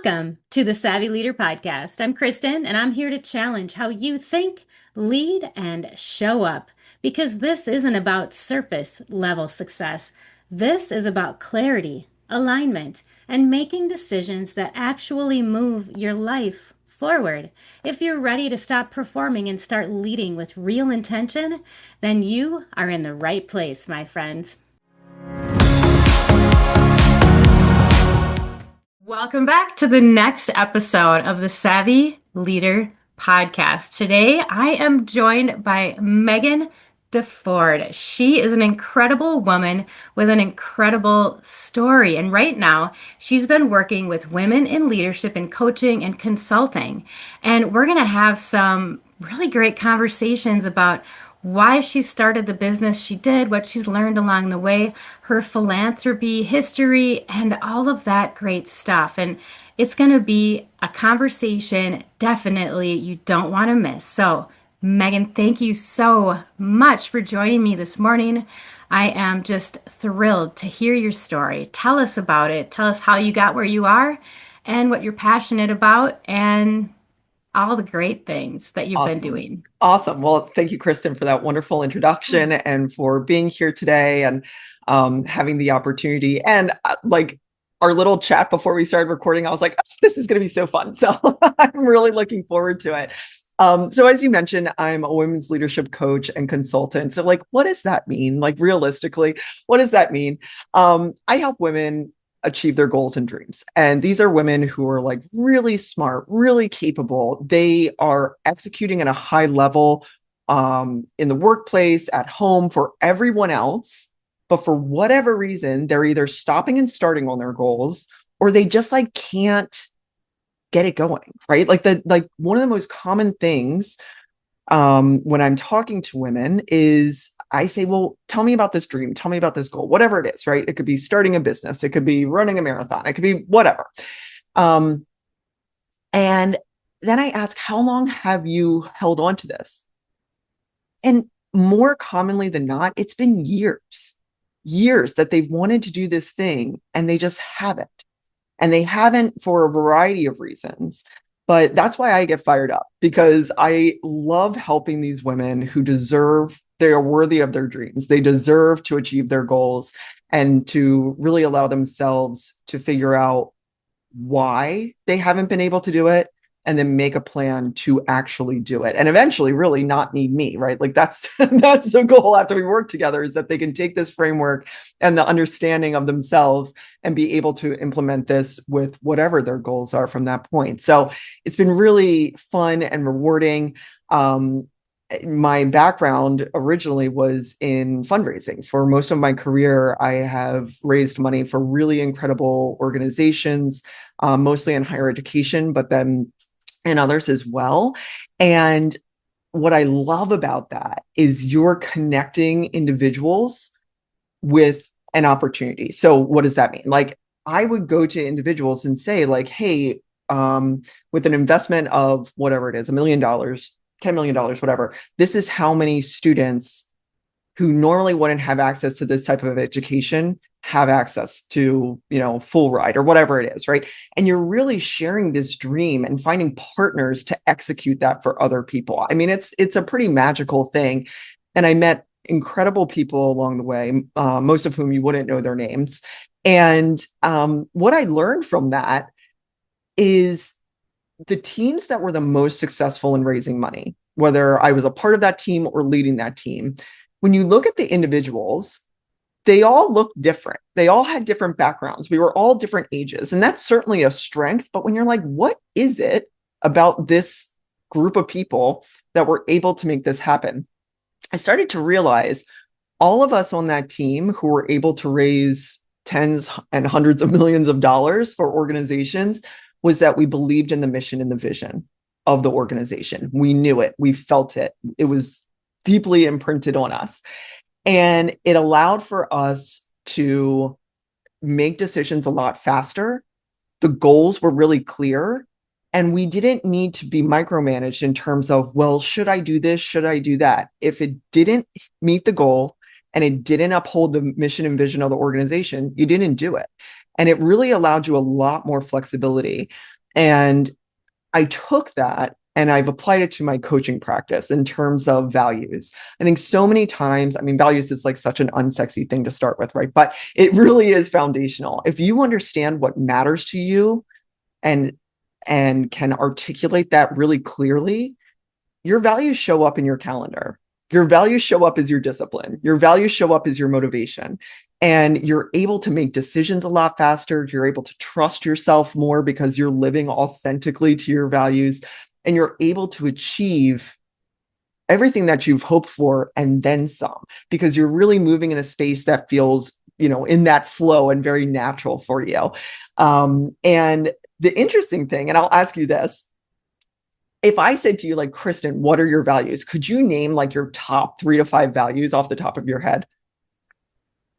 Welcome to the Savvy Leader Podcast. I'm Kristin, and I'm here to challenge how you think, lead, and show up. Because this isn't about surface level success. This is about clarity, alignment, and making decisions that actually move your life forward. If you're ready to stop performing and start leading with real intention, then you are in the right place, my friends. Welcome back to the next episode of the Savvy Leader Podcast. Today, I am joined by Meghan DeFord. She is an incredible woman with an incredible story. And right now, she's been working with women in leadership and coaching and consulting. And we're going to have some really great conversations about why she started the business she did, what she's learned along the way, her philanthropy history, and all of that great stuff. And it's going to be a conversation definitely you don't want to miss. So, Meghan, thank you so much for joining me this morning. I am just thrilled to hear your story. Tell us about it. Tell us how you got where you are and what you're passionate about and all the great things that you've been Awesome. doing. Awesome. Well, thank you, Kristin, for that wonderful introduction and for being here today and having the opportunity. And like our little chat before we started recording, I was like, "Oh, this is going to be so fun." So I'm really looking forward to it. So as you mentioned, I'm a women's leadership coach and consultant. So like, what does that mean? Like realistically, what does that mean? I help women achieve their goals and dreams. And these are women who are like really smart, really capable. They are executing at a high level in the workplace, at home, for everyone else. But for whatever reason, they're either stopping and starting on their goals, or they just like can't get it going, right? Like one of the most common things when I'm talking to women is I say, well, tell me about this dream. Tell me about this goal, whatever it is, right? It could be starting a business. It could be running a marathon. It could be whatever. Um, and then I ask, how long have you held on to this? And more commonly than not, it's been years that they've wanted to do this thing and they just haven't. And they haven't for a variety of reasons. But that's why I get fired up, because I love helping these women who they are worthy of their dreams. They deserve to achieve their goals and to really allow themselves to figure out why they haven't been able to do it and then make a plan to actually do it and eventually really not need me, right? Like that's that's the goal after we work together, is that they can take this framework and the understanding of themselves and be able to implement this with whatever their goals are from that point. So it's been really fun and rewarding. My background originally was in fundraising. For most of my career, I have raised money for really incredible organizations, mostly in higher education, but then in others as well. And what I love about that is you're connecting individuals with an opportunity. So what does that mean? Like I would go to individuals and say like, hey, with an investment of whatever it is, $1 million, $10 million, whatever, this is how many students who normally wouldn't have access to this type of education have access to, full ride or whatever it is, right? And you're really sharing this dream and finding partners to execute that for other people. I mean, it's a pretty magical thing. And I met incredible people along the way, most of whom you wouldn't know their names. And what I learned from that is the teams that were the most successful in raising money, whether I was a part of that team or leading that team, when you look at the individuals, they all looked different. They all had different backgrounds. We were all different ages. And that's certainly a strength. But when you're like, what is it about this group of people that were able to make this happen? I started to realize all of us on that team who were able to raise tens and hundreds of millions of dollars for organizations was that we believed in the mission and the vision of the organization. We knew it. We felt it. It was deeply imprinted on us. And it allowed for us to make decisions a lot faster. The goals were really clear. And we didn't need to be micromanaged in terms of, well, should I do this? Should I do that? If it didn't meet the goal and it didn't uphold the mission and vision of the organization, you didn't do it. And it really allowed you a lot more flexibility. And I took that and I've applied it to my coaching practice in terms of values. I think so many times, I mean, values is like such an unsexy thing to start with, right? But it really is foundational. If you understand what matters to you and can articulate that really clearly, your values show up in your calendar. Your values show up as your discipline. Your values show up as your motivation. And you're able to make decisions a lot faster. You're able to trust yourself more because you're living authentically to your values. And you're able to achieve everything that you've hoped for and then some, because you're really moving in a space that feels, in that flow and very natural for you. And the interesting thing, and I'll ask you this, if I said to you, like, Kristin, what are your values? Could you name like your top 3 to 5 values off the top of your head?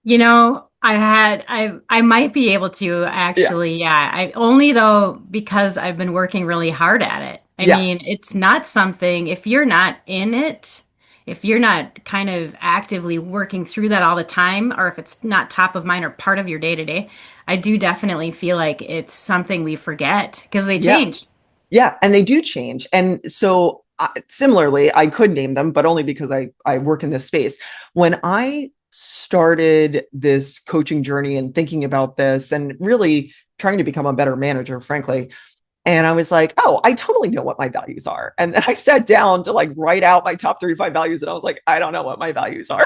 I might be able to Yeah. actually, yeah. I only though because I've been working really hard at it. I Yeah. mean, it's not something, if you're not in it, if you're not kind of actively working through that all the time, or if it's not top of mind or part of your day to day, I do definitely feel like it's something we forget because they Yeah. change. Yeah. And they do change. And so similarly, I could name them, but only because I work in this space. When I started this coaching journey and thinking about this and really trying to become a better manager, frankly, and I was like, oh, I totally know what my values are. And then I sat down to like write out my top 35 values. And I was like, I don't know what my values are.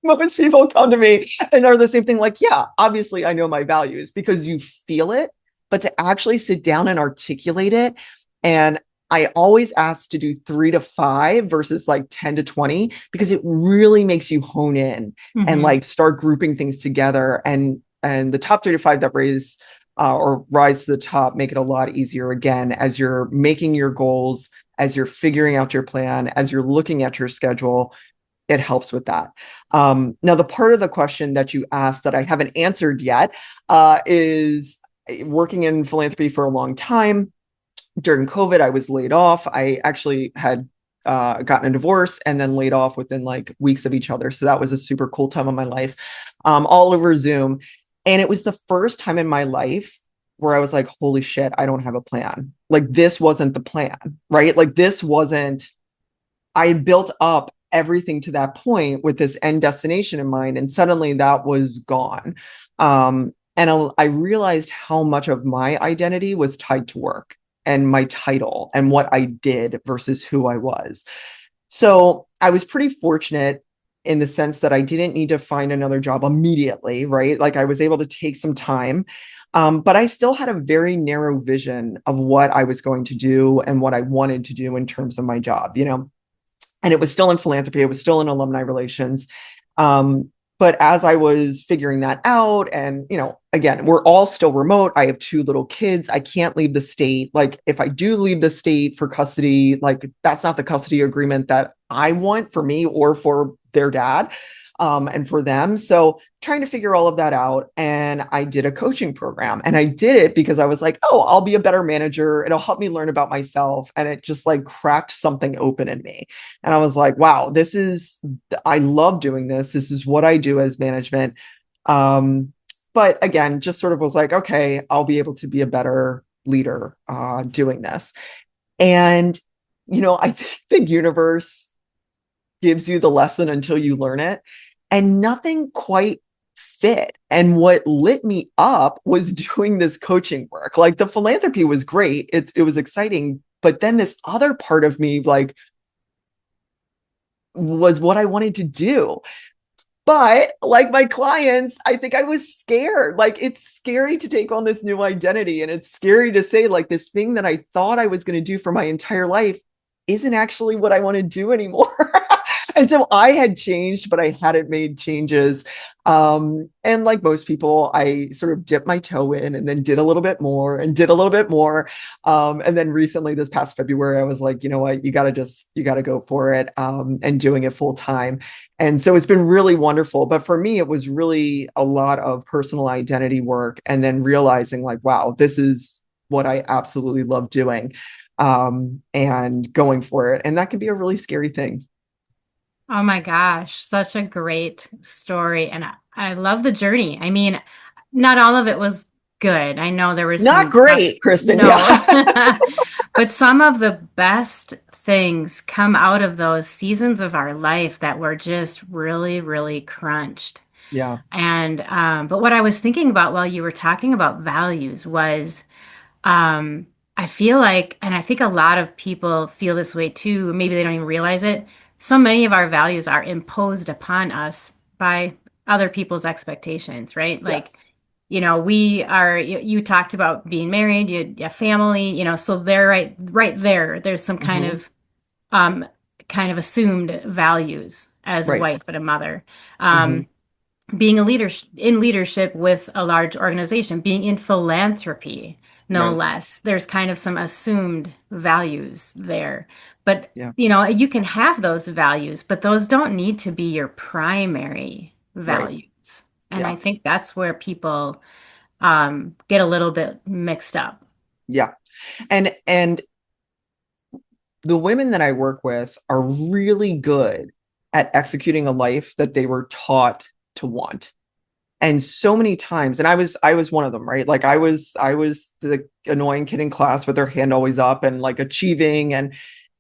Most people come to me and are the same thing, like, yeah, obviously I know my values, because you feel it, but to actually sit down and articulate it. And I always ask to do 3 to 5 versus like 10 to 20, because it really makes you hone in and Hmm. like start grouping things together. And the top 3 to 5 that or rise to the top make it a lot easier, again, as you're making your goals, as you're figuring out your plan, as you're looking at your schedule. It helps with that. Now, the part of the question that you asked that I haven't answered yet is working in philanthropy for a long time. During COVID, I was laid off. I actually had gotten a divorce and then laid off within like weeks of each other. So that was a super cool time of my life, all over Zoom. And it was the first time in my life where I was like, holy shit, I don't have a plan. Like, this wasn't the plan, right? Like, this wasn't, I had built up everything to that point with this end destination in mind, and suddenly that was gone. And I realized how much of my identity was tied to work and my title and what I did versus who I was. So I was pretty fortunate in the sense that I didn't need to find another job immediately, right? Like, I was able to take some time. But I still had a very narrow vision of what I was going to do and what I wanted to do in terms of my job. And it was still in philanthropy. It was still in alumni relations. Um, but as I was figuring that out, and, again, we're all still remote. I have 2 little kids. I can't leave the state. Like, if I do leave the state for custody, like, that's not the custody agreement that I want for me or for their dad, and for them. So trying to figure all of that out. And I did a coaching program, and I did it because I was like, oh, I'll be a better manager. It'll help me learn about myself. And it just like cracked something open in me. And I was like, wow, I love doing this. This is what I do as management. Um, but again, just sort of was like, okay, I'll be able to be a better leader doing this. And, I think the universe gives you the lesson until you learn it. And nothing quite fit. And what lit me up was doing this coaching work. Like, the philanthropy was great. It was exciting. But then this other part of me, like, was what I wanted to do. But like my clients, I think I was scared. Like, it's scary to take on this new identity. And it's scary to say, like, this thing that I thought I was going to do for my entire life isn't actually what I want to do anymore. And so I had changed, but I hadn't made changes. And like most people, I sort of dipped my toe in and then did a little bit more and did a little bit more. And then recently, this past February, I was like, you know what, you got to go for it, and doing it full time. And so it's been really wonderful. But for me, it was really a lot of personal identity work, and then realizing, like, wow, this is what I absolutely love doing, and going for it. And that can be a really scary thing. Oh my gosh, such a great story. And I love the journey. I mean, not all of it was good. I know there was Not some great, Kristin. no, Yeah. but some of the best things come out of those seasons of our life that were just really, really crunched. Yeah. And, but what I was thinking about while you were talking about values was, um, I feel like, and I think a lot of people feel this way too, maybe they don't even realize it. So many of our values are imposed upon us by other people's expectations, right? Like, Yes. we are, you talked about being married, you have family, so they're right there. There's some Hmm. um, kind of assumed values as a Right. wife and a mother. Hmm. Um, being a leader in leadership with a large organization, being in philanthropy, no Right. less. There's kind of some assumed values there. But, Yeah. you can have those values, but those don't need to be your primary Right. values. And I Yeah. think that's where people get a little bit mixed up. Yeah. And the women that I work with are really good at executing a life that they were taught to want. And so many times, and I was one of them, right? Like I was the annoying kid in class with their hand always up and like achieving, and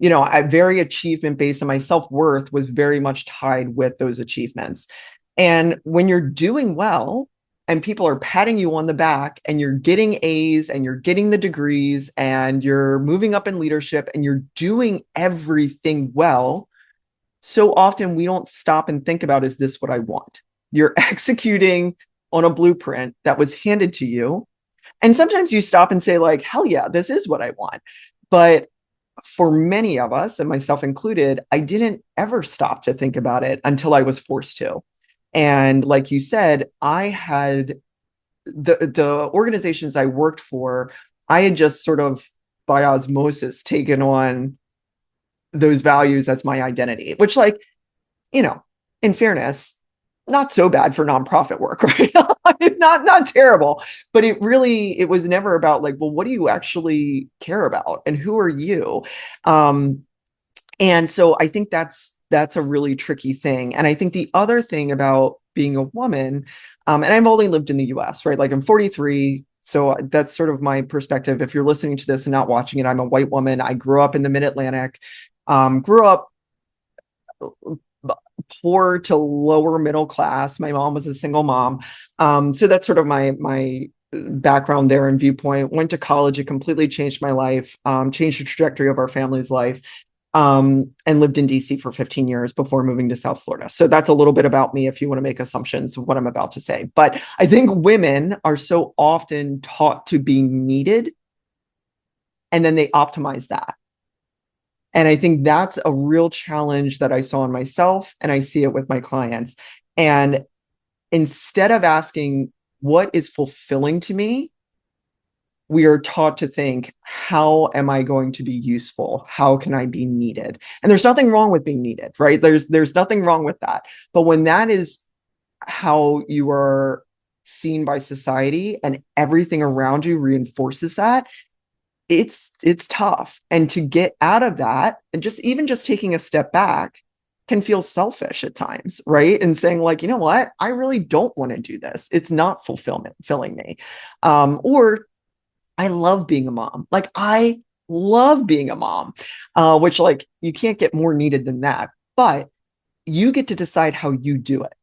I very achievement based, and my self-worth was very much tied with those achievements. And when you're doing well and people are patting you on the back and you're getting A's and you're getting the degrees and you're moving up in leadership and you're doing everything well, so often we don't stop and think about, is this what I want? You're executing on a blueprint that was handed to you. And sometimes you stop and say, like, hell yeah, this is what I want. But for many of us, and myself included, I didn't ever stop to think about it until I was forced to. And like you said, I had the organizations I worked for, I had just sort of by osmosis taken on those values as my identity, which, like, you know, in fairness, not so bad for nonprofit work, right? Not terrible, but it was never about, like, well, what do you actually care about and who are you? Um, and so I think that's a really tricky thing. And I think the other thing about being a woman, and I've only lived in the US, right? Like I'm 43. So that's sort of my perspective. If you're listening to this and not watching it, I'm a white woman. I grew up in the mid-Atlantic, grew up poor to lower middle class. My mom was a single mom. So that's sort of my background there and viewpoint. Went to college. It completely changed my life, changed the trajectory of our family's life, and lived in DC for 15 years before moving to South Florida. So that's a little bit about me if you want to make assumptions of what I'm about to say. But I think women are so often taught to be needed, and then they optimize that. And I think that's a real challenge that I saw in myself, and I see it with my clients. And instead of asking, what is fulfilling to me? We are taught to think, how am I going to be useful? How can I be needed? And there's nothing wrong with being needed, right? There's nothing wrong with that. But when that is how you are seen by society and everything around you reinforces that, it's tough. And to get out of that, and just taking a step back, can feel selfish at times, right? And saying, like, you know what, I really don't want to do this. It's not filling me. Or I love being a mom. Like, I love being a mom, which, like, you can't get more needed than that. But you get to decide how you do it.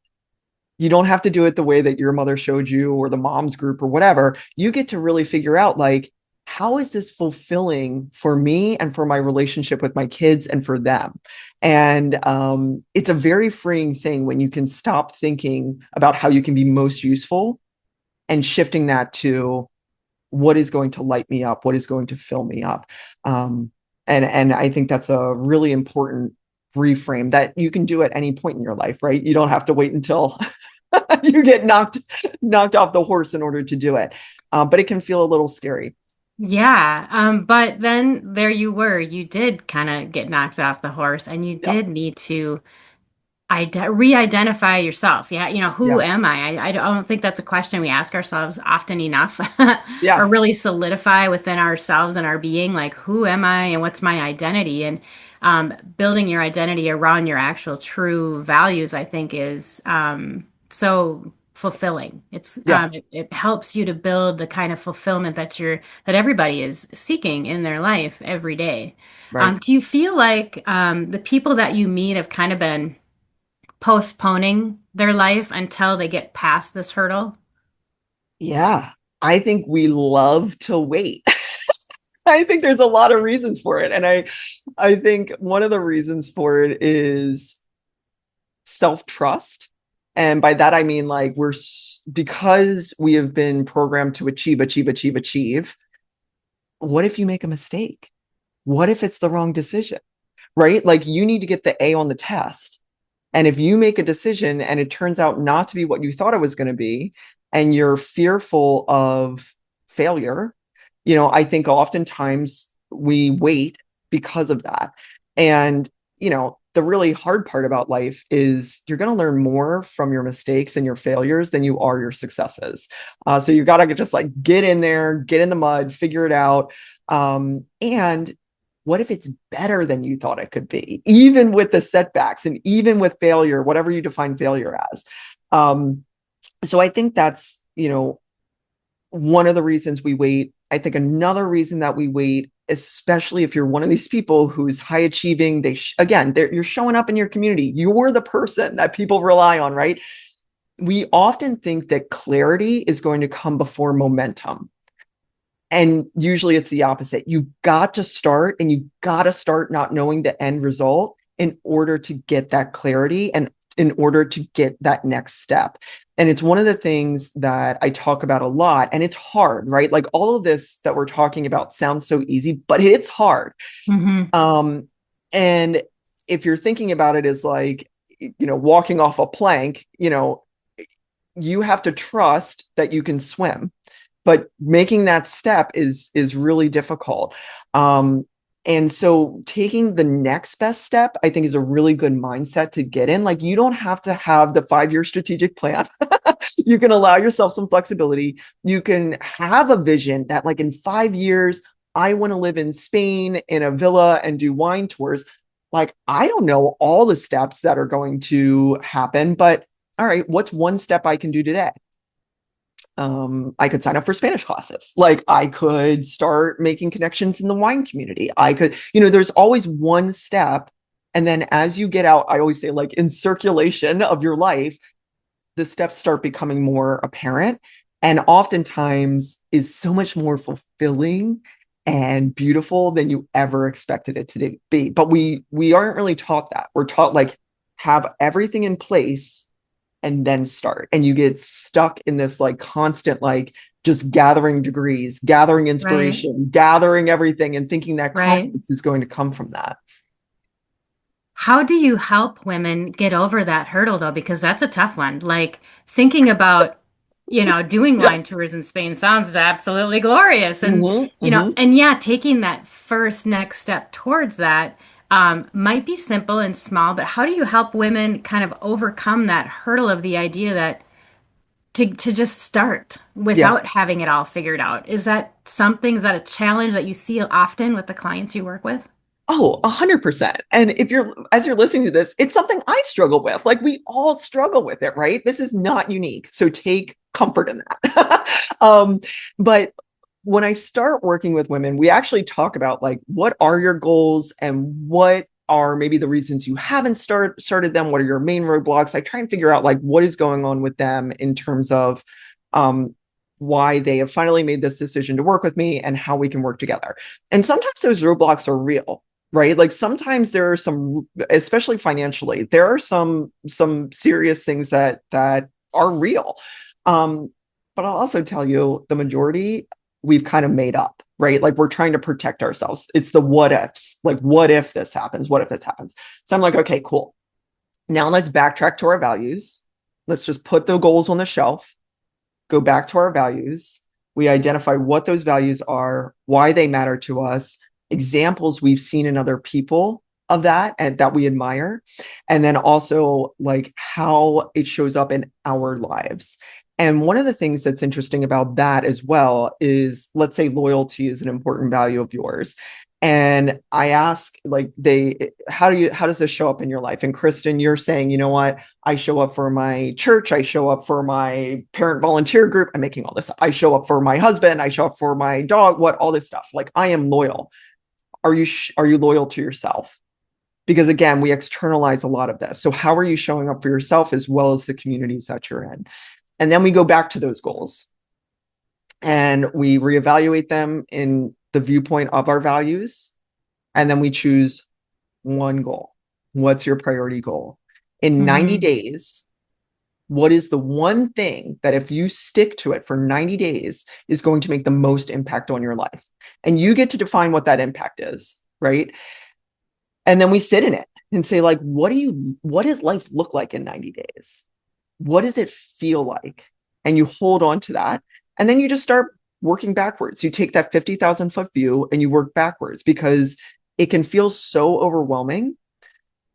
You don't have to do it the way that your mother showed you or the mom's group or whatever. You get to really figure out, like, how is this fulfilling for me and for my relationship with my kids and for them? And it's a very freeing thing when you can stop thinking about how you can be most useful and shifting that to what is going to light me up, what is going to fill me up. And I think that's a really important reframe that you can do at any point in your life, right? You don't have to wait until you get knocked off the horse in order to do it. But it can feel a little scary. Yeah, but then there you were. You did kind of get knocked off the horse, and you Yeah. did need to re-identify yourself. Yeah, who Yeah. am I? I don't think that's a question we ask ourselves often enough, or Yeah. really solidify within ourselves and our being, like, who am I and what's my identity? And building your identity around your actual true values, I think is so fulfilling. Yes. It helps you to build the kind of fulfillment that everybody is seeking in their life every day. Right. Do you feel like the people that you meet have kind of been postponing their life until they get past this hurdle? Yeah. I think we love to wait. I think there's a lot of reasons for it. And I think one of the reasons for it is self-trust. And by that, I mean, like, because we have been programmed to achieve, achieve, achieve, achieve. What if you make a mistake? What if it's the wrong decision? Right? Like, you need to get the A on the test. And if you make a decision and it turns out not to be what you thought it was going to be, and you're fearful of failure, I think oftentimes we wait because of that. And, the really hard part about life is you're going to learn more from your mistakes and your failures than you are your successes. So you got to just like get in there, get in the mud, figure it out. And what if it's better than you thought it could be, even with the setbacks and even with failure, whatever you define failure as. So I think that's, one of the reasons we wait. I think another reason that we wait, especially if you're one of these people who's high achieving, you're showing up in your community. You're the person that people rely on, right? We often think that clarity is going to come before momentum. And usually it's the opposite. You got to start, and you got to start not knowing the end result in order to get that clarity and in order to get that next step. And it's one of the things that I talk about a lot, and it's hard, right? Like, all of this that we're talking about sounds so easy, but it's hard. Hmm. And if you're thinking about it as like, walking off a plank, you have to trust that you can swim, but making that step is really difficult. And so taking the next best step, I think, is a really good mindset to get in. Like, you don't have to have the 5-year strategic plan. You can allow yourself some flexibility. You can have a vision that, like, in 5 years, I want to live in Spain in a villa and do wine tours. Like, I don't know all the steps that are going to happen, but all right, what's one step I can do today? I could sign up for Spanish classes. Like, I could start making connections in the wine community. I could, there's always one step. And then as you get out, I always say, like, in circulation of your life, the steps start becoming more apparent, and oftentimes is so much more fulfilling and beautiful than you ever expected it to be. But we aren't really taught that. We're taught, like, have everything in place and then start. And you get stuck in this, like, constant, like, just gathering degrees, gathering Right, inspiration, gathering everything, and thinking that right. confidence is going to come from that. How do you help women get over that hurdle though? Because that's a tough one. Like thinking about, doing Yeah. wine tours in Spain sounds absolutely glorious. Mm-hmm, mm-hmm. And yeah, taking that first next step towards that might be simple and small, but how do you help women kind of overcome that hurdle of the idea that to just start Yeah. without having it all figured out? Is that a challenge that you see often with the clients you work with? Oh, 100%. And as you're listening to this, it's something I struggle with. Like, we all struggle with it, right? This is not unique. So take comfort in that. But when I start working with women, we actually talk about, like, what are your goals and what are maybe the reasons you haven't started them? What are your main roadblocks? I try and figure out, like, what is going on with them in terms of um, why they have finally made this decision to work with me and how we can work together. And sometimes those roadblocks are real, right? Like, sometimes there are some, especially financially, there are some serious things that are real. Um, but I'll also tell you, the majority we've kind of made up, right? Like, we're trying to protect ourselves. It's the what ifs, like, what if this happens? What if this happens? So I'm like, okay, cool. Now let's backtrack to our values. Let's just put the goals on the shelf, go back to our values. We identify what those values are, why they matter to us, examples we've seen in other people of that and that we admire, and then also, like, how it shows up in our lives. And one of the things that's interesting about that as well is, let's say loyalty is an important value of yours. And I ask, like, how does this show up in your life? And Kristin, you're saying, you know what? I show up for my church. I show up for my parent volunteer group. I'm making all this up. I show up for my husband. I show up for my dog, all this stuff. Like, I am loyal. Are you loyal to yourself? Because again, we externalize a lot of this. So how are you showing up for yourself as well as the communities that you're in? And then we go back to those goals and we reevaluate them in the viewpoint of our values. And then we choose one goal. What's your priority goal? In 90 Mm-hmm. days, what is the one thing that if you stick to it for 90 days is going to make the most impact on your life? And you get to define what that impact is, right? And then we sit in it and say, like, what does life look like in 90 days? What does it feel like? And you hold on to that. And then you just start working backwards. You take that 50,000-foot view and you work backwards because it can feel so overwhelming.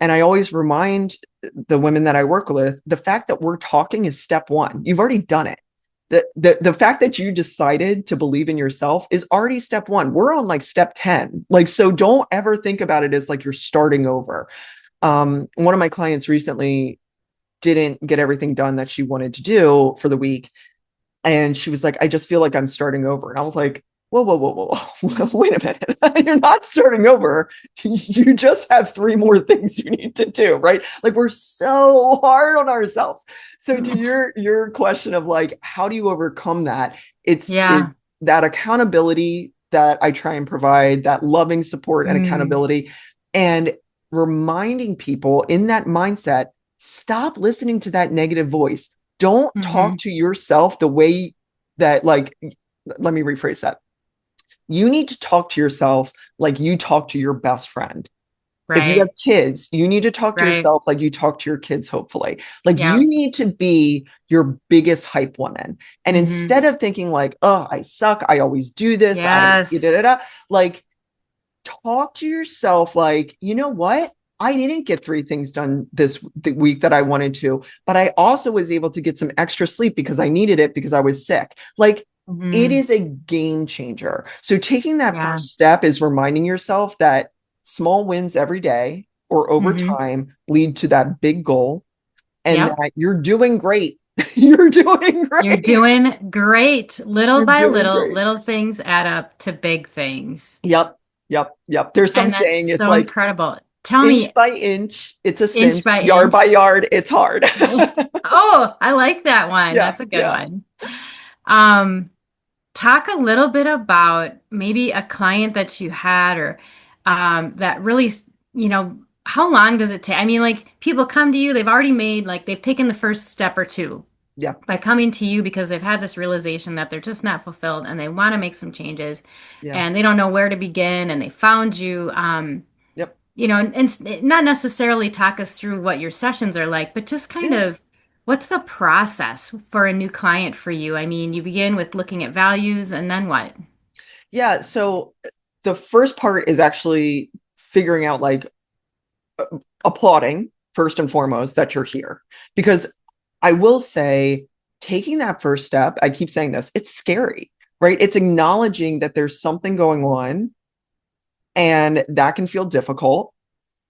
And I always remind the women that I work with, the fact that we're talking is step one. You've already done it. The fact that you decided to believe in yourself is already step one. We're on like step 10. Like, so don't ever think about it as like you're starting over. One of my clients recently didn't get everything done that she wanted to do for the week. And she was like, I just feel like I'm starting over. And I was like, whoa, whoa, whoa, whoa, wait a minute. You're not starting over. You just have three more things you need to do, right? Like, we're so hard on ourselves. So to your question of like, how do you overcome that? Yeah. It's that accountability that I try and provide, that loving support and Mm. accountability, and reminding people in that mindset, stop listening to that negative voice. Don't Mm-hmm. talk to yourself the way that, like, let me rephrase that. You need to talk to yourself like you talk to your best friend. If you have Right. kids, you need to talk to Right. yourself like you talk to your kids, hopefully. Like, you Yep. need to be your biggest hype woman. And Mm-hmm. instead of thinking like, oh, I suck, I always do this, I da, Yes. da, da, like, talk to yourself like, you know what? I didn't get three things done the week that I wanted to, but I also was able to get some extra sleep because I needed it because I was sick. Like, it Mm-hmm. is a game changer. So taking that Yeah. first step is reminding yourself that small wins every day or over Mm-hmm. time lead to that big goal, and Yep. that you're doing great. You're doing You're great. doing great. Little You're by doing little, great. little things add up to big things. Yep. Yep. Yep. There's some And that's saying it's so like, incredible. Tell inch me, by inch, it's a inch cinch. by Yard by inch. yard, it's hard. Oh, I like that one. Yeah, That's a good yeah, one. Um, Talk a little bit about maybe a client that you had or that really, you know, how long does it take? I mean, like people come to you, they've already made, like they've taken the first step or two yeah, by coming to you because they've had this realization that they're just not fulfilled and they want to make some changes yeah, and they don't know where to begin and they found you. yep, And not necessarily talk us through what your sessions are like, but just kind yeah, of what's the process for a new client for you? I mean, you begin with looking at values and then what? yeah. So the first part is actually figuring out, like, applauding first and foremost that you're here. Because I will say, taking that first step, I keep saying this, it's scary, right? It's acknowledging that there's something going on, and that can feel difficult,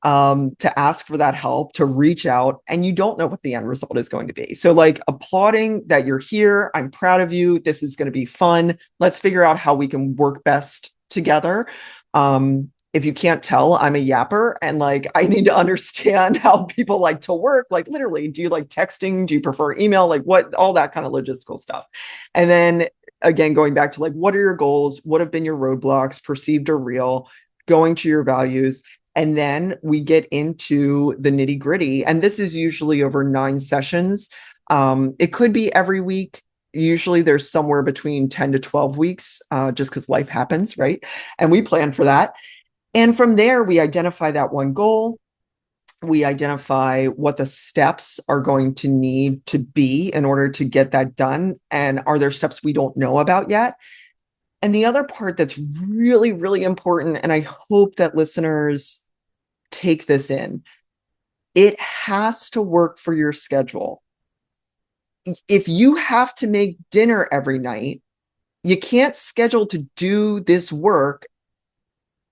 to ask for that help, to reach out, and you don't know what the end result is going to be. So, like, applauding that you're here, I'm proud of you, this is going to be fun. Let's figure out how we can work best together. If you can't tell, I'm a yapper, and like, I need to understand how people like to work. Like, literally, do you like texting? Do you prefer email? Like, what, all that kind of logistical stuff. And then again, going back to like, what are your goals? What have been your roadblocks, perceived or real? Going to your values, and then we get into the nitty gritty. And this is usually over 9 sessions. It could be every week. Usually there's somewhere between 10 to 12 weeks, just because life happens, right? And we plan for that. And from there, we identify that one goal. We identify what the steps are going to need to be in order to get that done. And are there steps we don't know about yet? And the other part that's really, really important, and I hope that listeners take this in, it has to work for your schedule. If you have to make dinner every night, you can't schedule to do this work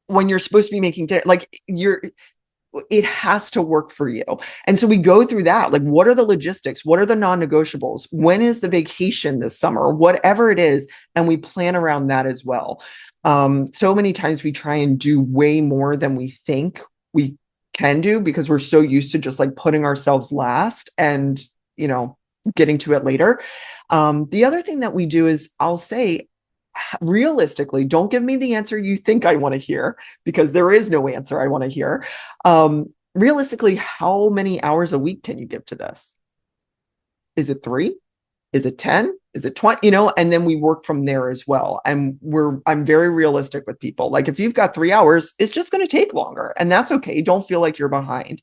when you're supposed to be making dinner, like it has to work for you. And so we go through that. Like, what are the logistics? What are the non-negotiables? When is the vacation this summer? Whatever it is. And we plan around that as well. So many times we try and do way more than we think we can do because we're so used to just like putting ourselves last and, getting to it later. The other thing that we do is I'll say, realistically, don't give me the answer you think I want to hear because there is no answer I want to hear. Realistically, how many hours a week can you give to this? Is it 3? Is it 10? Is it 20? And then we work from there as well. And I'm very realistic with people. Like if you've got 3 hours, it's just going to take longer and that's okay. Don't feel like you're behind.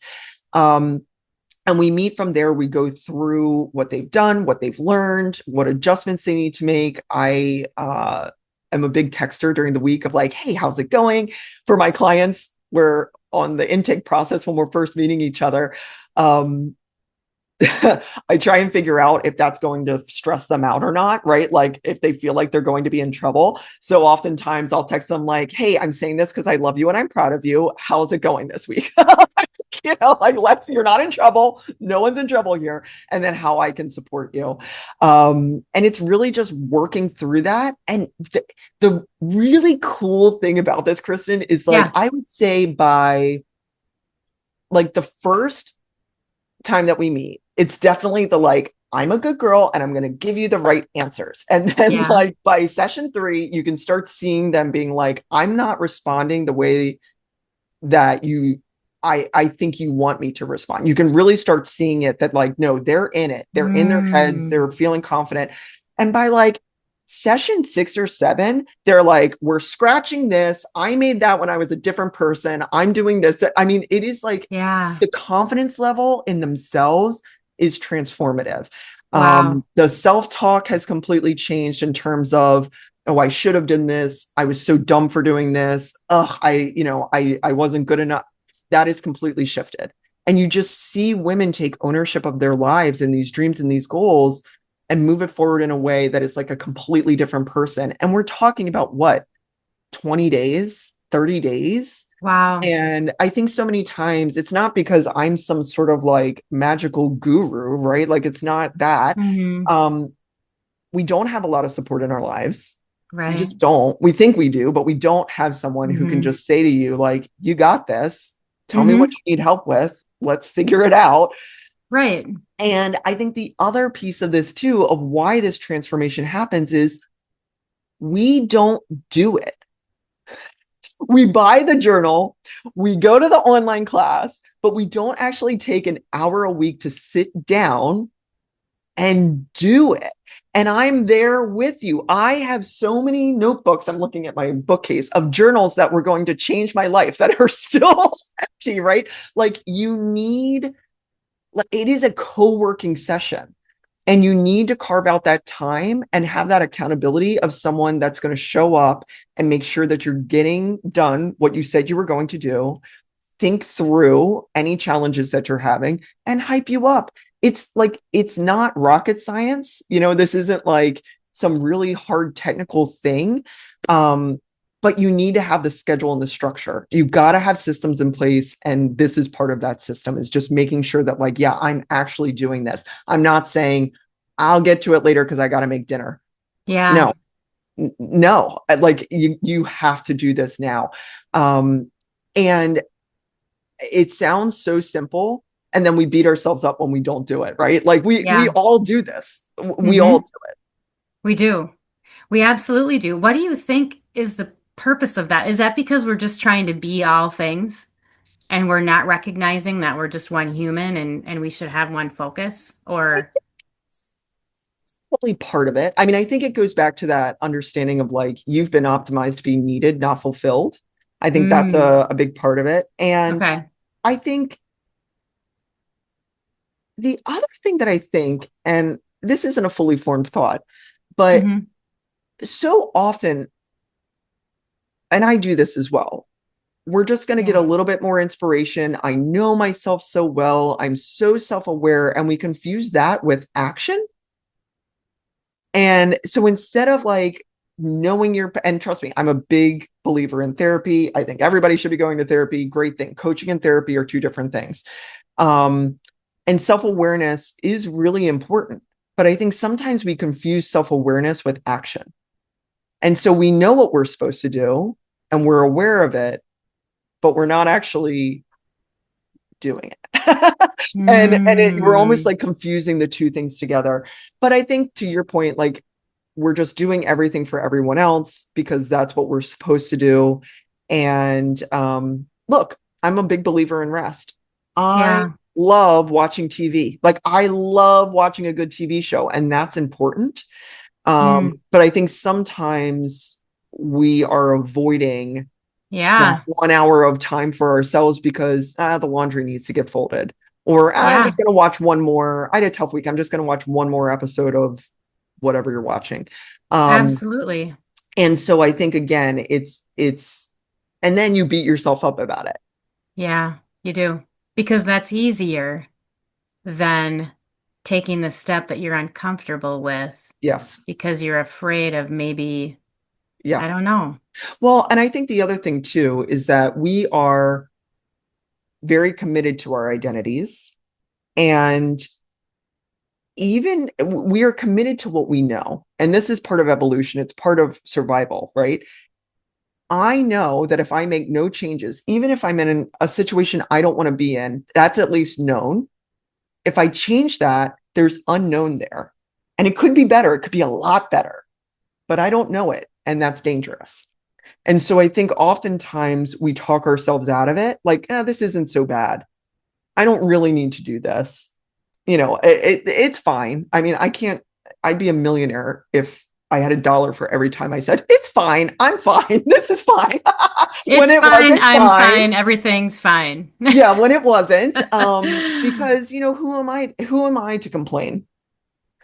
And we meet from there. We go through what they've done, what they've learned, what adjustments they need to make. I am a big texter during the week of like, hey, how's it going? For my clients, we're on the intake process when we're first meeting each other. I try and figure out if that's going to stress them out or not, right? Like if they feel like they're going to be in trouble. So oftentimes I'll text them like, hey, I'm saying this because I love you and I'm proud of you. How's it going this week? Like you're not in trouble. No one's in trouble here. And then how I can support you. And it's really just working through that. And the really cool thing about this, Kristin, is like, Yeah. I would say by like the first time that we meet, it's definitely the like, I'm a good girl and I'm going to give you the right answers. And then Yeah. like by session 3, you can start seeing them being like, I'm not responding the way that I think you want me to respond. You can really start seeing it that like, no, they're in it. They're in their heads. Mm. They're feeling confident. And by like session 6 or 7, they're like, we're scratching this. I made that when I was a different person. I'm doing this. I mean, it is like Yeah. the confidence level in themselves is transformative. Wow. The self-talk has completely changed in terms of, oh, I should have done this. I was so dumb for doing this. I wasn't good enough. That is completely shifted. And you just see women take ownership of their lives and these dreams and these goals and move it forward in a way that is like a completely different person. And we're talking about what, 20 days, 30 days? Wow. And I think so many times it's not because I'm some sort of like magical guru, right? Like it's not that. Hmm. Um, we don't have a lot of support in our lives. We Right. just don't. We think we do, but we don't have someone who can Hmm. just say to you, like, you got this. Tell me what Hmm. you need help with. Let's figure it out. Right. And I think the other piece of this, too, of why this transformation happens is we don't do it. We buy the journal, we go to the online class, but we don't actually take an hour a week to sit down and do it. And I'm there with you. I have so many notebooks. I'm looking at my bookcase of journals that were going to change my life that are still empty, right? Like it is a co-working session. And you need to carve out that time and have that accountability of someone that's going to show up and make sure that you're getting done what you said you were going to do, think through any challenges that you're having, and hype you up. It's like, it's not rocket science. This isn't like some really hard technical thing. But you need to have the schedule and the structure. You've got to have systems in place. And this is part of that system, is just making sure that like, yeah, I'm actually doing this. I'm not saying I'll get to it later because I got to make dinner. Yeah. No, no, like you have to do this now. And it sounds so simple. And then we beat ourselves up when we don't do it, right? Like we Yeah. all do this. We all Hmm. do it. We do. We absolutely do. What do you think is the purpose of that? Is that because we're just trying to be all things and we're not recognizing that we're just one human and we should have one focus? Or, Probably part of it. I mean, I think it goes back to that understanding of like, you've been optimized to be needed, not fulfilled. I think that's mm, a big part of it. And okay. I think the other thing that I think, and this isn't a fully formed thought, but Hmm. so often, and I do this as well, we're just going to get a Yeah. little bit more inspiration. I know myself so well. I'm so self aware. And we confuse that with action. And so instead of like knowing your, and trust me, I'm a big believer in therapy. I think everybody should be going to therapy. Great thing. Coaching and therapy are two different things. Um, and self-awareness is really important. But I think sometimes we confuse self-awareness with action. And so we know what we're supposed to do and we're aware of it, but we're not actually doing it. We're almost Mm. like confusing the two things together. But I think to your point, like we're just doing everything for everyone else because that's what we're supposed to do. And look, I'm a big believer in rest. I Yeah. love watching TV. Like I love watching a good TV show, and that's important. Mm. But I think sometimes we are avoiding that Yeah. 1 hour of time for ourselves because the laundry needs to get folded. Or I'm Yeah. just going to watch one more. I had a tough week. I'm just going to watch one more episode of whatever you're watching. Um, Absolutely. and so I think again, and then you beat yourself up about it. Yeah, you do. Because that's easier than taking the step that you're uncomfortable with Yes. because you're afraid of maybe, Yeah. I don't know. Well, and I think the other thing too is that we are very committed to our identities. And even we are committed to what we know. And this is part of evolution, it's part of survival, right? I know that if I make no changes, even if I'm in a situation I don't want to be in, that's at least known. If I change that, there's unknown there. And it could be better, it could be a lot better, but I don't know it. And that's dangerous. And so I think oftentimes we talk ourselves out of it, like, this isn't so bad. I don't really need to do this. It's fine. I mean, I'd be a millionaire if I had $1 for every time I said, it's fine. I'm fine. This is fine. When It's it fine. wasn't I'm fine. fine. Everything's fine. Yeah, when it wasn't. Because who am I to complain?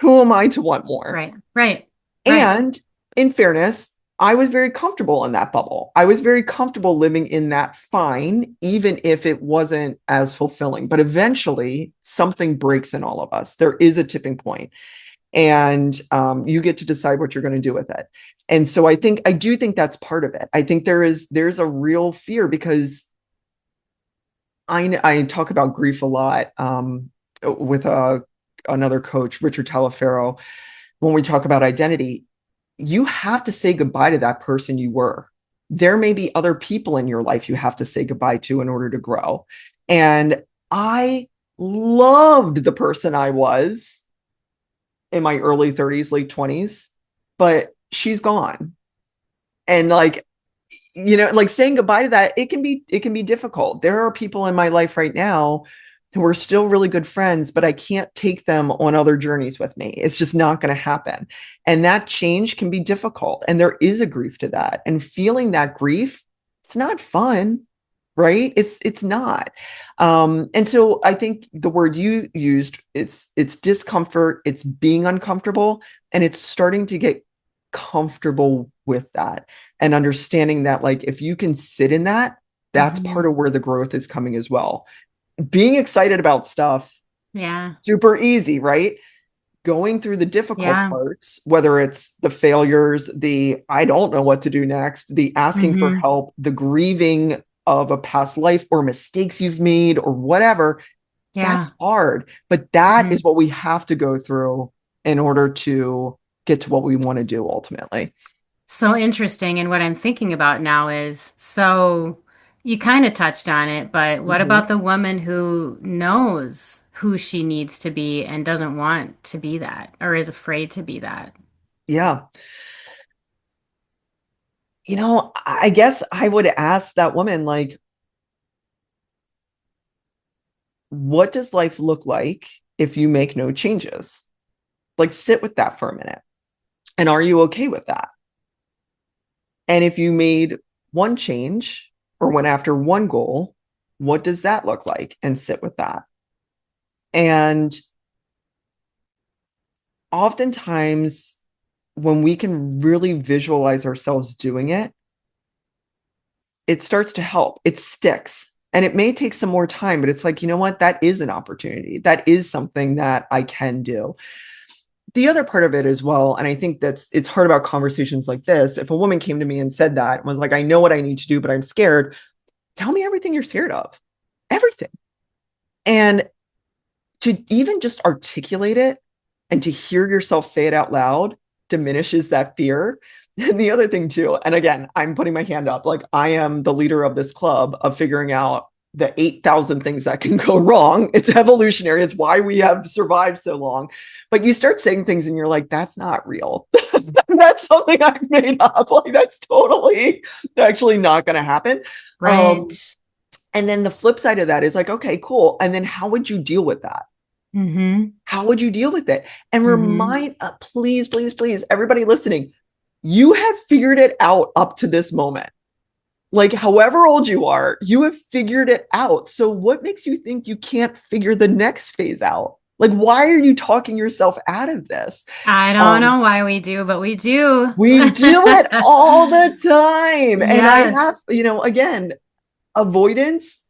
Who am I to want more? Right, right, right. And in fairness, I was very comfortable in that bubble. I was very comfortable living in that fine, even if it wasn't as fulfilling. But eventually, something breaks in all of us. There is a tipping point, and you get to decide what you're going to do with it. And so I do think that's part of it. I think there's a real fear because I talk about grief a lot with another coach, Richard Talaferro, when we talk about identity. You have to say goodbye to that person you were. There may be other people in your life you have to say goodbye to in order to grow. And I loved the person I was in my early 30s, late 20s, but she's gone. And like, like saying goodbye to that, it can be difficult. There are people in my life right now who are still really good friends, but I can't take them on other journeys with me. It's just not going to happen. And that change can be difficult. And there is a grief to that. And feeling that grief, it's not fun, right? It's not. And so I think the word you used, it's discomfort, it's being uncomfortable, and it's starting to get comfortable with that and understanding that like if you can sit in that, that's part Hmm. of where the growth is coming as well. Being excited about stuff, Yeah, super easy, right? Going through the difficult yeah. parts, whether it's the failures, the I don't know what to do next, the asking for Hmm. help, the grieving of a past life or mistakes you've made or whatever, that's Yeah. hard. But that Hmm. is what we have to go through in order to get to what we want to do ultimately. So interesting. And what I'm thinking about now is so you kind of touched on it, but what Mhm. about the woman who knows who she needs to be and doesn't want to be that or is afraid to be that? Yeah. I guess I would ask that woman, like, what does life look like if you make no changes? Like, sit with that for a minute. And are you okay with that? And if you made one change or went after one goal, what does that look like? And sit with that. And oftentimes, when we can really visualize ourselves doing it, it starts to help. It sticks. And it may take some more time, but it's like, you know what? That is an opportunity. That is something that I can do. the other part of it as well, and I think it's hard about conversations like this. If a woman came to me and said that, and was like, I know what I need to do, but I'm scared. Tell me everything you're scared of. Everything. And to even just articulate it and to hear yourself say it out loud diminishes that fear. And the other thing too, and again, I'm putting my hand up, like I am the leader of this club of figuring out the 8,000 things that can go wrong. It's evolutionary. It's why we have survived so long. But you start saying things and you're like, that's not real. That's something I've made up. Like that's totally actually not going to happen. Right. And then the flip side of that is like, okay, cool. And then how would you deal with that? Mm-hmm. How would you deal with it? And Mm-hmm. remind, please, please, please, everybody listening, you have figured it out up to this moment. Like, however old you are, you have figured it out. So, what makes you think you can't figure the next phase out? Like, why are you talking yourself out of this? I don't Um, know why we do, but we do. we do it all the time. And I have, Yes. again, avoidance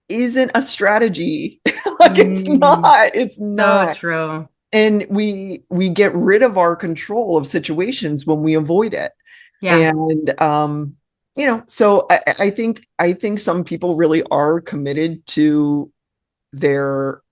isn't a strategy. Like, it's Mm, not. It's so not. true. And we get rid of our control of situations when we avoid it. Yeah. And so I think some people really are committed to their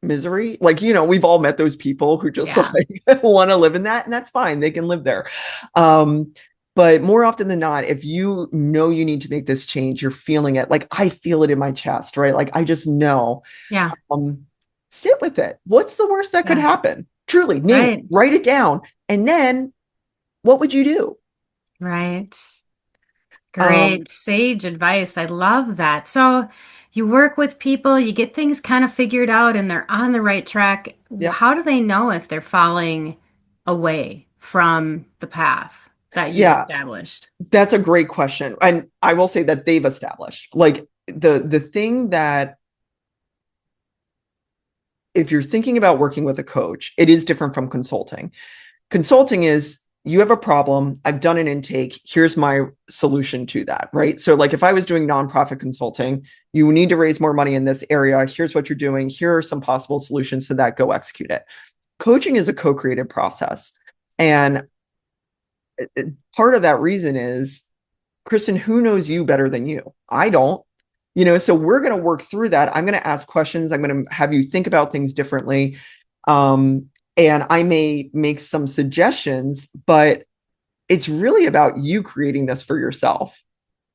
misery. Like, we've all met those people who just Yeah. like want to live in that, and that's fine, they can live there. um but more often than not, if you know you need to make this change, you're feeling it, like I feel it in my chest, right? Like I just know. Yeah. um Sit with it. What's the worst that could Yeah. happen? Truly name it, Right. write it down, and then what would you do? Right. um Great. Sage advice. I love that. So you work with people, you get things kind of figured out and they're on the right track. yep. How do they know if they're falling away from the path that you've Yeah, established? that's a great question. And I will say that they've established, like, the thing that, if you're thinking about working with a coach, it is different from consulting. Consulting is, you have a problem, I've done an intake, here's my solution to that, right? So like if I was doing nonprofit consulting, you need to raise more money in this area, here's what you're doing, here are some possible solutions to that, go execute it. Coaching is a co-created process. And part of that reason is, Kristin, who knows you better than you? I don't. So we're going to work through that. I'm going to ask questions. I'm going to have you think about things differently. Um, and I may make some suggestions, but it's really about you creating this for yourself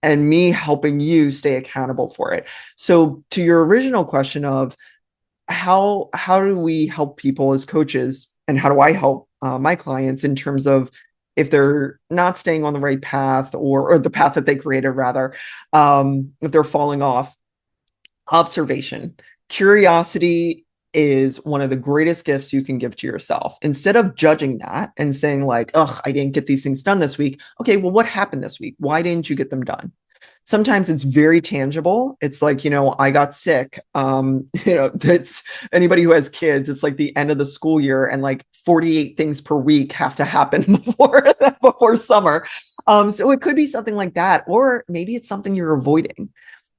and me helping you stay accountable for it. So to your original question of how do we help people as coaches, and how do I help my clients in terms of if they're not staying on the right path, or the path that they created rather, if they're falling off. Observation, curiosity is one of the greatest gifts you can give to yourself. Instead of judging that and saying like, oh, I didn't get these things done this week, okay, well, what happened this week? Why didn't you get them done? Sometimes it's very tangible. It's like, I got sick. It's anybody who has kids, it's like the end of the school year and like 48 things per week have to happen before summer. So it could be something like that, or maybe it's something you're avoiding.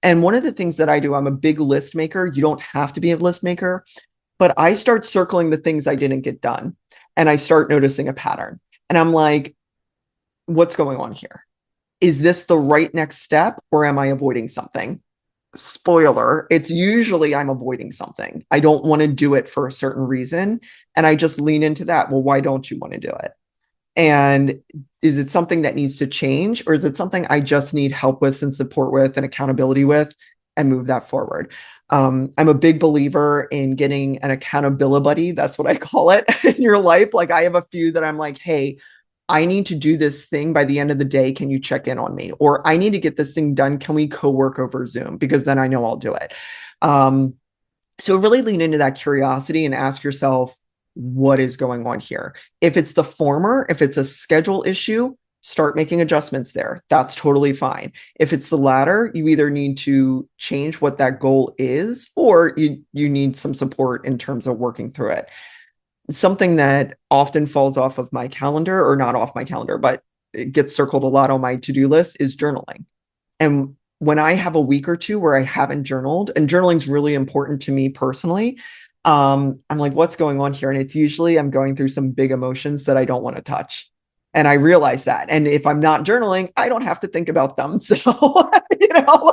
And one of the things that I do, I'm a big list maker. You don't have to be a list maker, but I start circling the things I didn't get done, and I start noticing a pattern. And I'm like, what's going on here? Is this the right next step, or am I avoiding something? Spoiler, it's usually I'm avoiding something. I don't want to do it for a certain reason. And I just lean into that. Well, why don't you want to do it? And is it something that needs to change, or is it something I just need help with and support with and accountability with, and move that forward? I'm a big believer in getting an accountability buddy. That's what I call it in your life. Like I have a few that I'm like, hey, I need to do this thing by the end of the day. Can you check in on me? Or I need to get this thing done. Can we co-work over Zoom? Because then I know I'll do it. Um, so really lean into that curiosity and ask yourself, what is going on here? If it's the former, if it's a schedule issue, start making adjustments there. That's totally fine. If it's the latter, you either need to change what that goal is, or you need some support in terms of working through it. Something that often falls off of my calendar, or not off my calendar, but it gets circled a lot on my to-do list, is journaling. And when I have a week or two where I haven't journaled, and journaling is really important to me personally, I'm like, what's going on here? And it's usually I'm going through some big emotions that I don't want to touch. And I realize that. And if I'm not journaling, I don't have to think about them. So,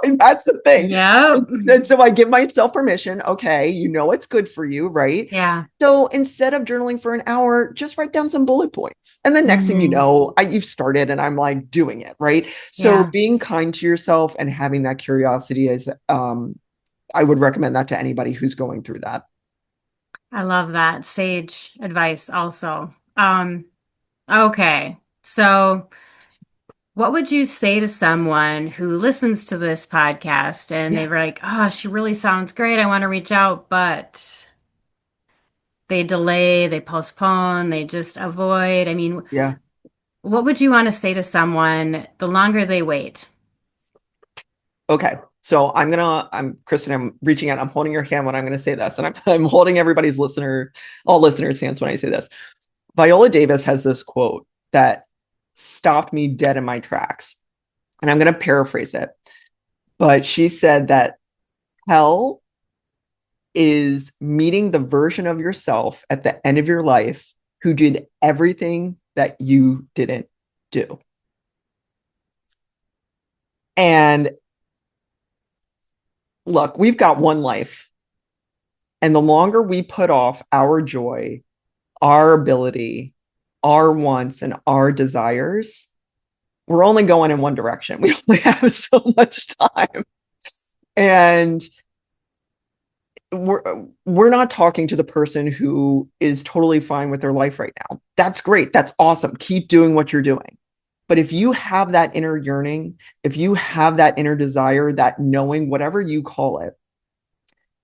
like that's the thing. Yep. And so I give myself permission. Okay, it's good for you, right? Yeah. So instead of journaling for an hour, just write down some bullet points. And then next thing you Hmm. know, you've started and I'm like doing it, right? So Yeah. being kind to yourself and having that curiosity is, I would recommend that to anybody who's going through that. I love that. Sage advice also. Okay. So what would you say to someone who listens to this podcast and Yeah. they're like, oh, she really sounds great. I want to reach out, but they delay, they postpone, they just avoid. I mean, Yeah. what would you want to say to someone the longer they wait? Okay. So I'm Kristin, I'm reaching out, I'm holding your hand when I'm gonna say this, and I'm holding all listeners' hands when I say this. Viola Davis has this quote that stopped me dead in my tracks. And I'm gonna paraphrase it. But she said that hell is meeting the version of yourself at the end of your life who did everything that you didn't do. And look, we've got one life. And the longer we put off our joy, our ability, our wants, and our desires, we're only going in one direction. We only have so much time. And we're not talking to the person who is totally fine with their life right now. That's great. That's awesome. Keep doing what you're doing. But if you have that inner yearning, if you have that inner desire, that knowing, whatever you call it,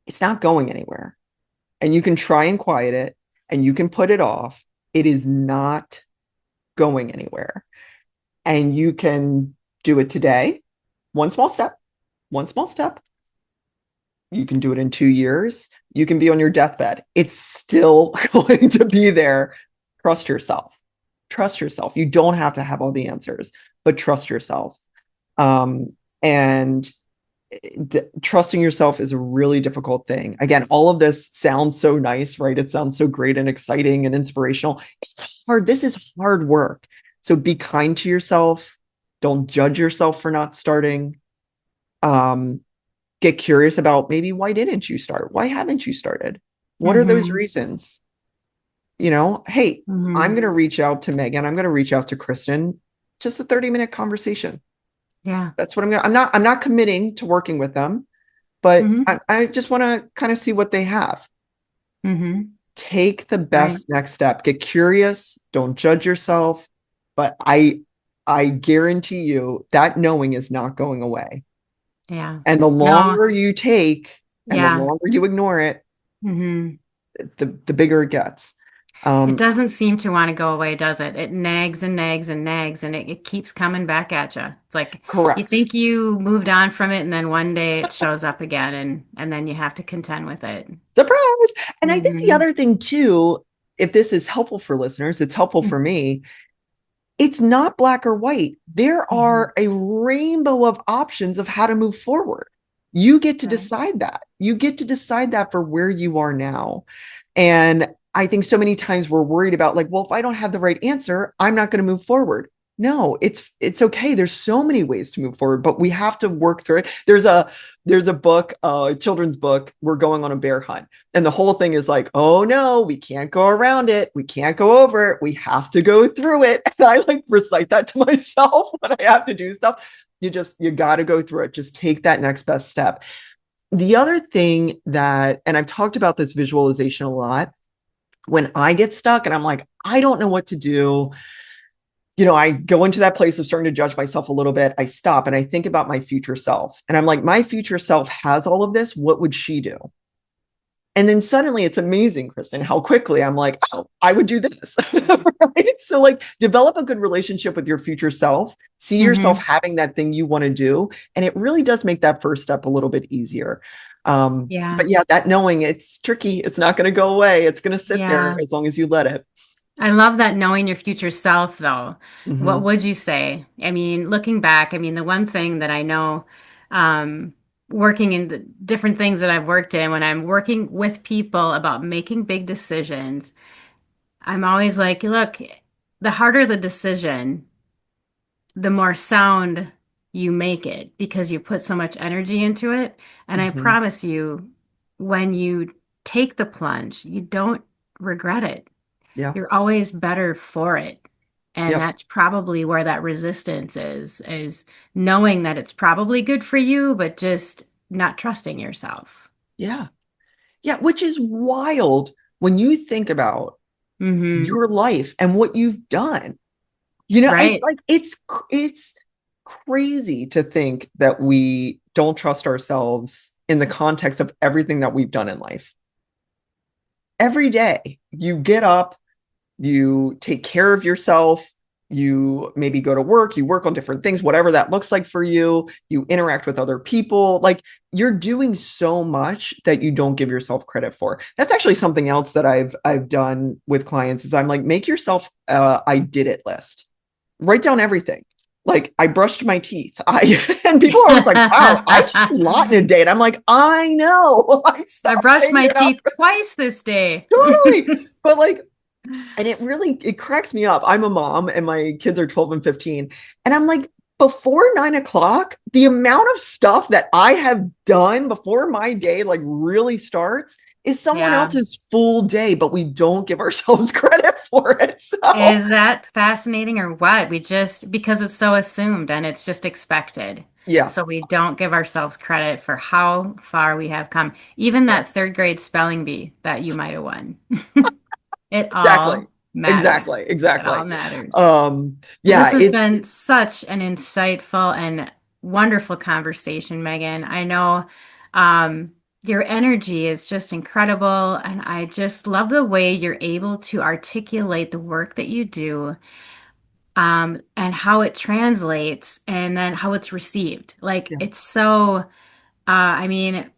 it's not going anywhere. And you can try and quiet it and you can put it off. It is not going anywhere. And you can do it today, one small step, one small step. You can do it in 2 years. You can be on your deathbed. It's still going to be there. Trust yourself. Trust yourself. You don't have to have all the answers, but trust yourself. And trusting yourself is a really difficult thing. Again, all of this sounds so nice, right? It sounds so great and exciting and inspirational. It's hard. This is hard work. So be kind to yourself. Don't judge yourself for not starting. Um, get curious about maybe why didn't you start? Why haven't you started? What are those Hmm. reasons? Hey, I'm Hmm. going to reach out to Megan. I'm going to reach out to Kristin. Just a 30-minute conversation. Yeah. That's what I'm not committing to working with them, but Hmm. I just want to kind of see what they have. Hmm. Take the Right. best next step. Get curious. Don't judge yourself. But I guarantee you that knowing is not going away. Yeah. And the No. longer you take and the Yeah. longer you ignore it, Hmm. the bigger it gets. It Um, doesn't seem to want to go away, does it? It nags and nags and nags, and it keeps coming back at you. It's like you correct. think you moved on from it, and then one day it shows up again, and then you have to contend with it. Surprise. And I think the Hmm. other thing too, if this is helpful for listeners, it's helpful for me. It's not black or white. There Hmm. are a rainbow of options of how to move forward. You get to Right. decide that. You get to decide that for where you are now. And I think so many times we're worried about like, well, if I don't have the right answer, I'm not going to move forward. No, it's okay. There's so many ways to move forward, but we have to work through it. There's a book, a children's book. We're going on a bear hunt. And the whole thing is like, oh no, we can't go around it. We can't go over it. We have to go through it. And I like recite that to myself when I have to do stuff. You got to go through it. Just take that next best step. The other thing that, and I've talked about this visualization a lot, when I get stuck and I'm like, I don't know what to do, I go into that place of starting to judge myself a little bit. I stop and I think about my future self. And I'm like, my future self has all of this. What would she do? And then suddenly it's amazing, Kristin, how quickly I'm like, oh, I would do this. Right? So, like, develop a good relationship with your future self, see yourself Hmm. having that thing you want to do. And it really does make that first step a little bit easier. Yeah. But yeah, that knowing it's tricky, it's not going to go away. It's going to sit there Yeah. as long as you let it. I love that knowing your future self, though. What Mm-hmm. would you say? I mean, looking back, I mean, the one thing that I know, um, working in the different things that I've worked in, when I'm working with people about making big decisions, I'm always like, look, the harder the decision, the more sound you make it because you put so much energy into it. And I Hmm. promise you, when you take the plunge, you don't regret it. Yeah. You're always better for it. And Yep. that's probably where that resistance is knowing that it's probably good for you, but just not trusting yourself. Yeah. Yeah. Which is wild when you think about Hmm. your life and what you've done. You know, it's Right. like it's crazy to think that we don't trust ourselves in the context of everything that we've done in life. Every day you get up, you take care of yourself, you maybe go to work, you work on different things, whatever that looks like for you, you interact with other people. Like you're doing so much that you don't give yourself credit for. That's actually something else that I've done with clients is I'm like, make yourself I did it list. Write down everything. Like I brushed my teeth. I and people are always like, wow, I do a lot in a day. And I'm like, I know. I I stopped brushed saying my it out. teeth twice this day. Totally. But like and it cracks me up. I'm a mom and my kids are 12 and 15. And I'm like, before 9 o'clock, the amount of stuff that I have done before my day like really starts is someone Yeah. else's full day, but we don't give ourselves credit for it. So Is that fascinating or what? We just, because it's so assumed and it's just expected. yeah, So we don't give ourselves credit for how far we have come. Even yeah, that third grade spelling bee that you might have won. It exactly. all matters. Exactly. It all Exactly. matters. Well, this Yeah, has it been such an insightful and wonderful conversation, Megan. I know um, your energy is just incredible, and I just love the way you're able to articulate the work that you do, and how it translates, and then how it's received. Like yeah, it's so, I mean,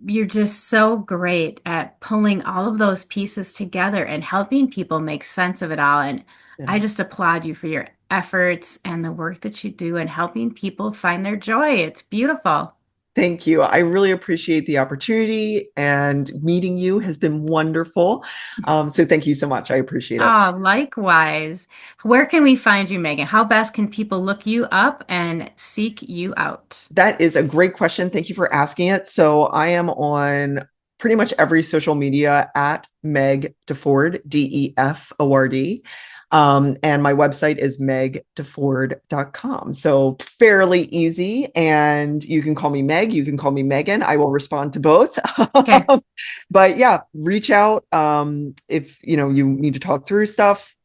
you're just so great at pulling all of those pieces together and helping people make sense of it all. And yeah. I just applaud you for your efforts and the work that you do and helping people find their joy. It's beautiful. Thank you. I really appreciate the opportunity and meeting you has been wonderful. So thank you so much. I appreciate it. Oh, likewise. Where can we find you, Megan? How best can people look you up and seek you out? That is a great question. Thank you for asking it. So I am on pretty much every social media at Meg DeFord, DEFORD. And my website is megdeford.com. So fairly easy. And you can call me Meg, you can call me Megan. I will respond to both. Okay. But yeah, reach out if you need to talk through stuff,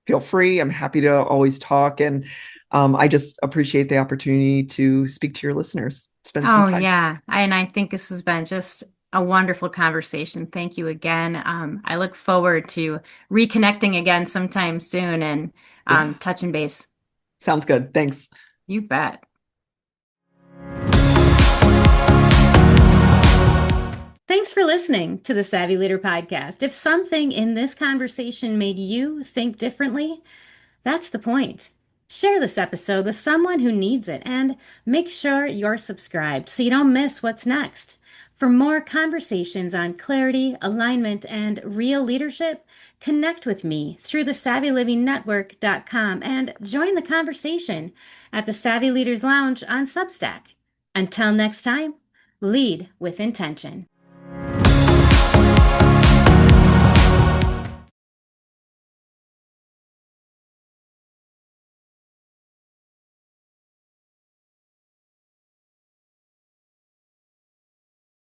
feel free. I'm happy to always talk. And I just appreciate the opportunity to speak to your listeners, spend some Oh, time. yeah. And I think this has been just a wonderful conversation. Thank you again. I look forward to reconnecting again sometime soon and Yeah, touching base. sounds good. Thanks. You bet. Thanks for listening to the Savvy Leader Podcast. If something in this conversation made you think differently, that's the point. Share this episode with someone who needs it and make sure you're subscribed so you don't miss what's next. For more conversations on clarity, alignment, and real leadership, connect with me through the SavvyLivingNetwork.com and join the conversation at the Savvy Leaders Lounge on Substack. Until next time, lead with intention.